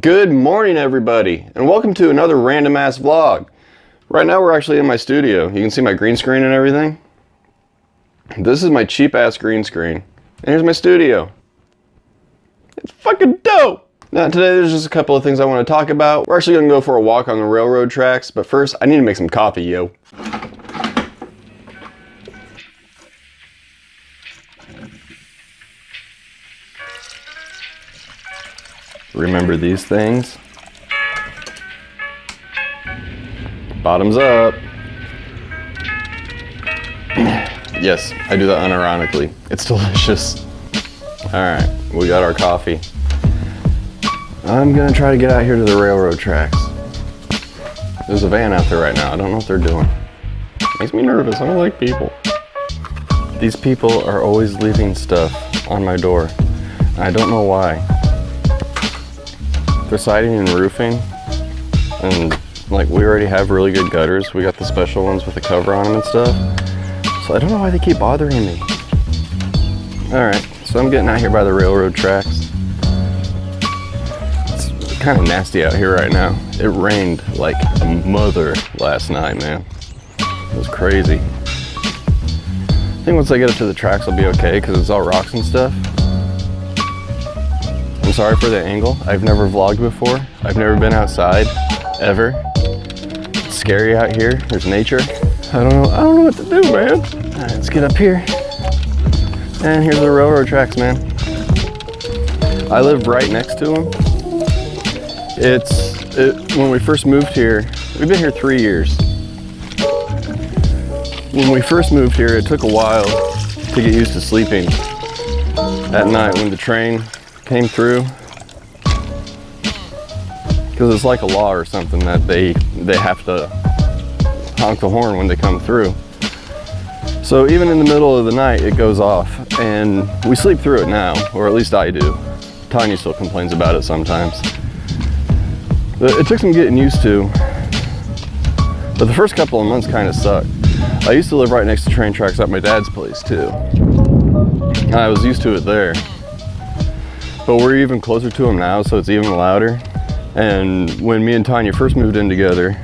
Good morning, everybody, and welcome to another random ass vlog. Right now we're actually in my studio. You can see my green screen and everything. This is my cheap ass green screen. And here's my studio. It's fucking dope! Now today there's just a couple of things I want to talk about. We're actually going to go for a walk on the railroad tracks, but first I need to make some coffee, yo. Remember these things? Bottoms up. Yes, I do that unironically. It's delicious. Alright, we got our coffee. I'm gonna try to get out here to the railroad tracks. There's a van out there right now. I don't know what they're doing. Makes me nervous. I don't like people. These people are always leaving stuff on my door. I don't know why. For siding and roofing, and like we already have really good gutters. We got the special ones with the cover on them and stuff. So I don't know why they keep bothering me. Alright, so I'm getting out here by the railroad tracks. It's kind of nasty out here right now. It rained like a mother last night, man. It was crazy. I think once I get up to the tracks I'll be okay because it's all rocks and stuff. I'm sorry for the angle. I've never vlogged before. I've never been outside, ever. It's scary out here. There's nature. I don't know what to do, man. All right, let's get up here. And here's the railroad tracks, man. I live right next to them. When we first moved here, we've been here 3 years. When we first moved here, it took a while to get used to sleeping at night when the train came through, because it's like a law or something that they have to honk the horn when they come through. So even in the middle of the night it goes off, and we sleep through it now, or at least I do. Tanya still complains about it sometimes. But it took some getting used to, but the first couple of months kind of sucked. I used to live right next to train tracks at my dad's place too, and I was used to it there. But we're even closer to them now, so it's even louder. And when me and Tanya first moved in together,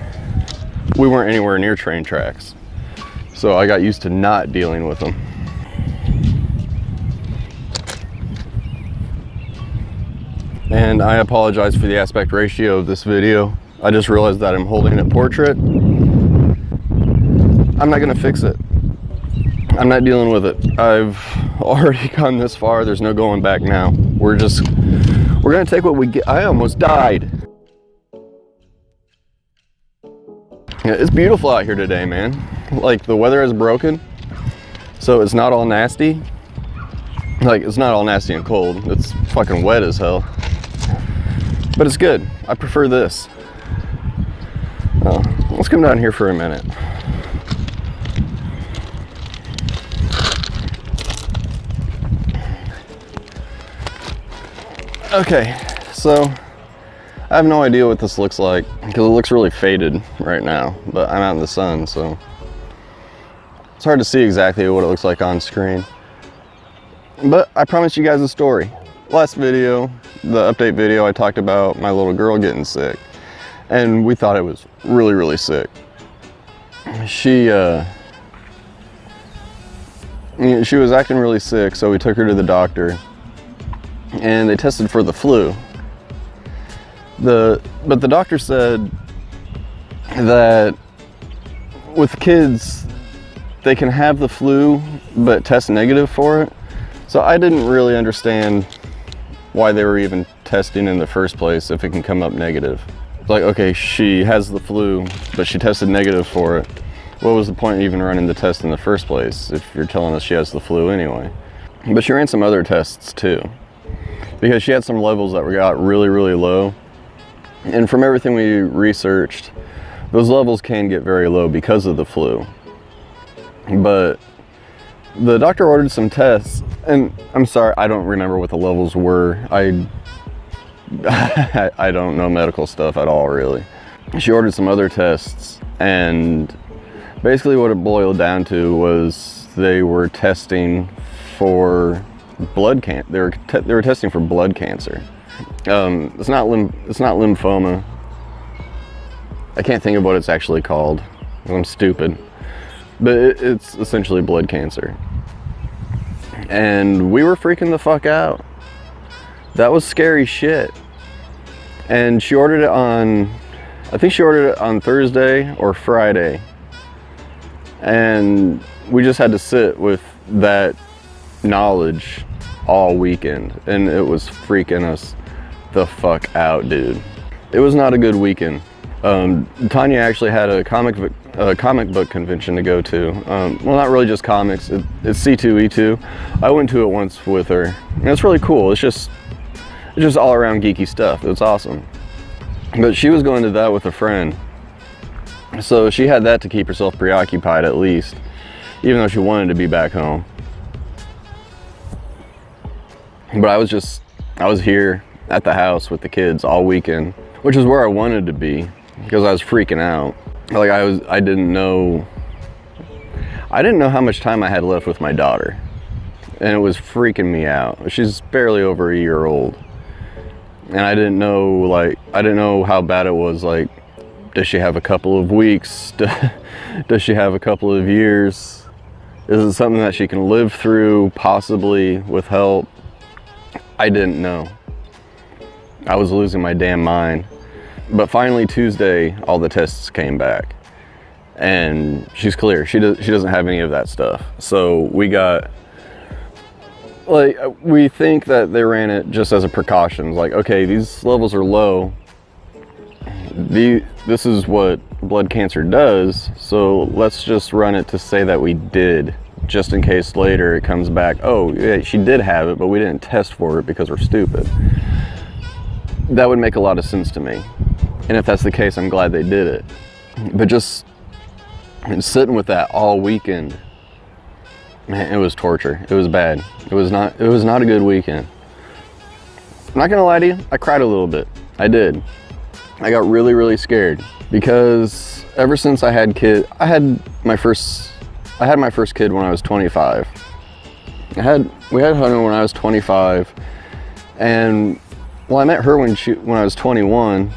we weren't anywhere near train tracks. So I got used to not dealing with them. And I apologize for the aspect ratio of this video. I just realized that I'm holding it portrait. I'm not gonna fix it. I'm not dealing with it. I've already gone this far. There's no going back now. We're gonna take what we get. I almost died. Yeah, it's beautiful out here today, man. Like the weather has broken, so it's not all nasty. Like it's not all nasty and cold. It's fucking wet as hell. But it's good. I prefer this. Let's come down here for a minute. Okay, so I have no idea what this looks like because it looks really faded right now, but I'm out in the sun, so it's hard to see exactly what it looks like on screen. But I promised you guys a story. Last video, the update video, I talked about my little girl getting sick, and we thought it was really, really sick. She was acting really sick, so we took her to the doctor. And they tested for the flu. But the doctor said that with kids, they can have the flu, but test negative for it. So I didn't really understand why they were even testing in the first place if it can come up negative. Like, okay, she has the flu, but she tested negative for it. What was the point of even running the test in the first place if you're telling us she has the flu anyway? But she ran some other tests too, because she had some levels that got really, really low. And from everything we researched, those levels can get very low because of the flu. But the doctor ordered some tests, and I'm sorry, I don't remember what the levels were. I don't know medical stuff at all, really. She ordered some other tests, and basically what it boiled down to was they were testing for blood cancer. They were testing for blood cancer. It's not lymphoma. I can't think of what it's actually called. I'm stupid. But it's essentially blood cancer. And we were freaking the fuck out. That was scary shit. And she ordered it on, I think she ordered it on Thursday or Friday. And we just had to sit with that knowledge all weekend. And it was freaking us the fuck out, dude. It was not a good weekend. Tanya actually had a comic book convention to go to. Well, not really just comics. It's C2E2. I went to it once with her, and it's really cool. It's just all around geeky stuff. It's awesome. But she was going to that with a friend, so she had that to keep herself preoccupied at least, even though she wanted to be back home. But I was here at the house with the kids all weekend, which is where I wanted to be. Because I was freaking out. Like I didn't know how much time I had left with my daughter. And it was freaking me out. She's barely over a year old. And I didn't know how bad it was. Like, does she have a couple of weeks? Does she have a couple of years? Is it something that she can live through, possibly with help? I didn't know. I was losing my damn mind. But finally Tuesday, all the tests came back, and she's clear. She doesn't have any of that stuff. So we think that they ran it just as a precaution. Like, okay, these levels are low. This is what blood cancer does. So let's just run it to say that we did, just in case later it comes back. Oh, yeah, she did have it, but we didn't test for it because we're stupid. That would make a lot of sense to me. And if that's the case, I'm glad they did it. But just sitting with that all weekend, man, it was torture. It was bad. It was not a good weekend. I'm not gonna lie to you, I cried a little bit. I did. I got really, really scared because ever since I had my first kid when I was 25. We had Hunter when I was 25, and well, I met her when I was 21.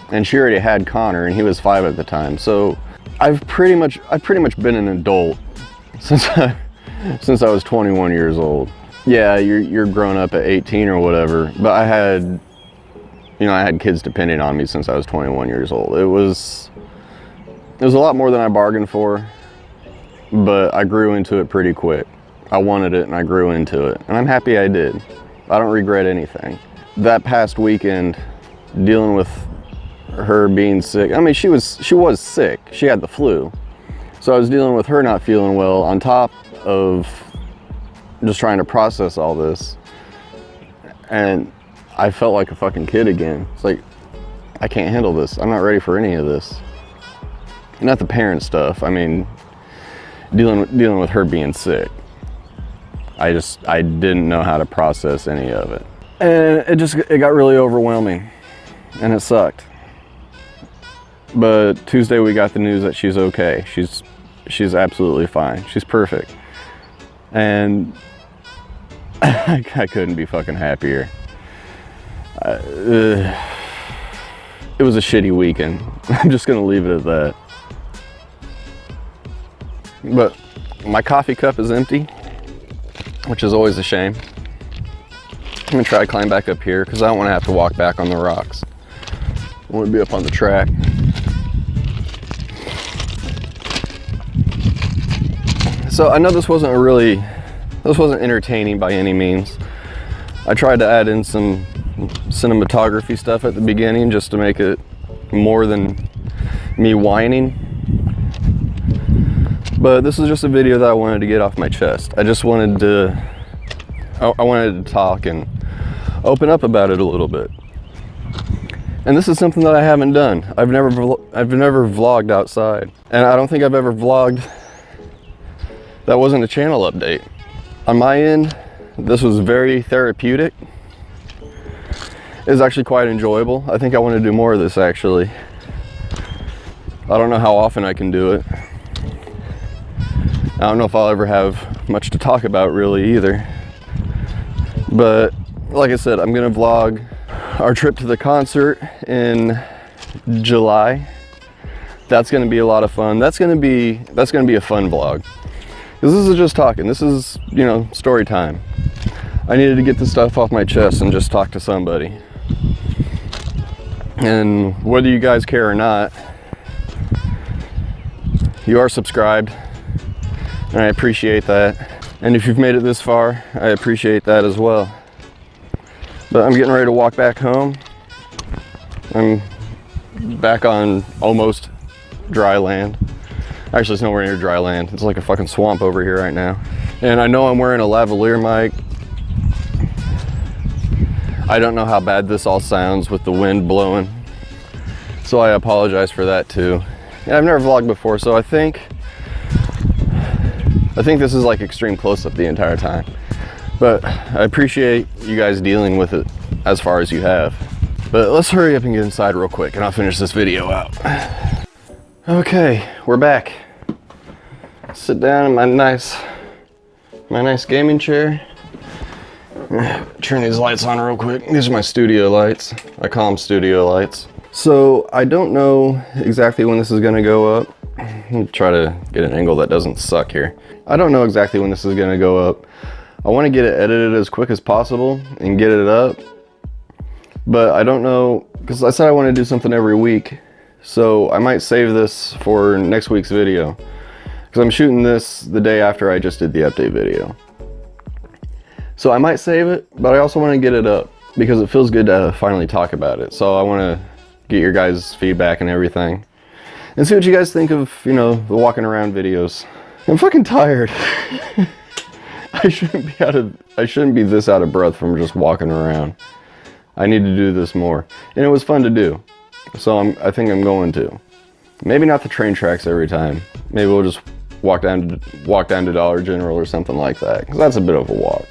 And she already had Connor, and he was 5 at the time. So I've pretty much been an adult since I was 21 years old. Yeah, you're grown up at 18 or whatever, but I had kids depending on me since I was 21 years old. It was a lot more than I bargained for, but I grew into it pretty quick. I wanted it and I grew into it, and I'm happy I did. I don't regret anything. That past weekend, dealing with her being sick. I mean, she was sick. She had the flu. So I was dealing with her not feeling well on top of just trying to process all this. And I felt like a fucking kid again. It's like, I can't handle this. I'm not ready for any of this. Not the parent stuff. I mean, dealing with her being sick. I didn't know how to process any of it. And it got really overwhelming. And it sucked. But Tuesday we got the news that she's okay. She's absolutely fine. She's perfect. And I couldn't be fucking happier. It was a shitty weekend. I'm just gonna leave it at that. But my coffee cup is empty, which is always a shame. I'm gonna try to climb back up here because I don't want to have to walk back on the rocks. I want to be up on the track. So I know this wasn't entertaining by any means. I tried to add in some cinematography stuff at the beginning just to make it more than me whining. But this is just a video that I wanted to get off my chest. I wanted to talk and open up about it a little bit. And this is something that I haven't done. I've never vlogged outside. And I don't think I've ever vlogged that wasn't a channel update. On my end, this was very therapeutic. It was actually quite enjoyable. I think I want to do more of this actually. I don't know how often I can do it. I don't know if I'll ever have much to talk about really either. But like I said, I'm gonna vlog our trip to the concert in July. That's going to be a lot of fun. That's going to be a fun vlog. Because this is just talking. This is, you know, story time. I needed to get this stuff off my chest and just talk to somebody. And whether you guys care or not, you are subscribed, and I appreciate that. And if you've made it this far, I appreciate that as well. But I'm getting ready to walk back home. I'm back on almost dry land. Actually, it's nowhere near dry land. It's like a fucking swamp over here right now. And I know I'm wearing a lavalier mic. I don't know how bad this all sounds with the wind blowing, so I apologize for that too. Yeah, I've never vlogged before, so I think this is like extreme close-up the entire time. But I appreciate you guys dealing with it as far as you have. But let's hurry up and get inside real quick and I'll finish this video out. Okay, we're back. Sit down in my nice gaming chair. Turn these lights on real quick. These are my studio lights. I call them studio lights. So I don't know exactly when this is gonna go up. I'm gonna try to get an angle that doesn't suck here. I don't know exactly when this is gonna go up. I wanna get it edited as quick as possible and get it up. But I don't know, because I said I want to do something every week. So I might save this for next week's video. Because I'm shooting this the day after I just did the update video. So I might save it, but I also want to get it up because it feels good to finally talk about it. So I want to get your guys' feedback and everything. And see what you guys think of, you know, the walking around videos. I'm fucking tired. I shouldn't be this out of breath from just walking around. I need to do this more. And it was fun to do. So I think I'm going to. Maybe not the train tracks every time. Maybe we'll just walk down to Dollar General or something like that, because that's a bit of a walk.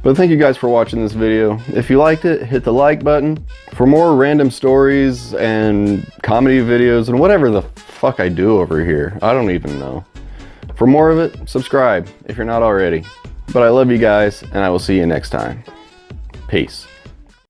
But thank you guys for watching this video. If you liked it, hit the like button. For more random stories and comedy videos and whatever the fuck I do over here, I don't even know. For more of it, subscribe if you're not already. But I love you guys, and I will see you next time. Peace.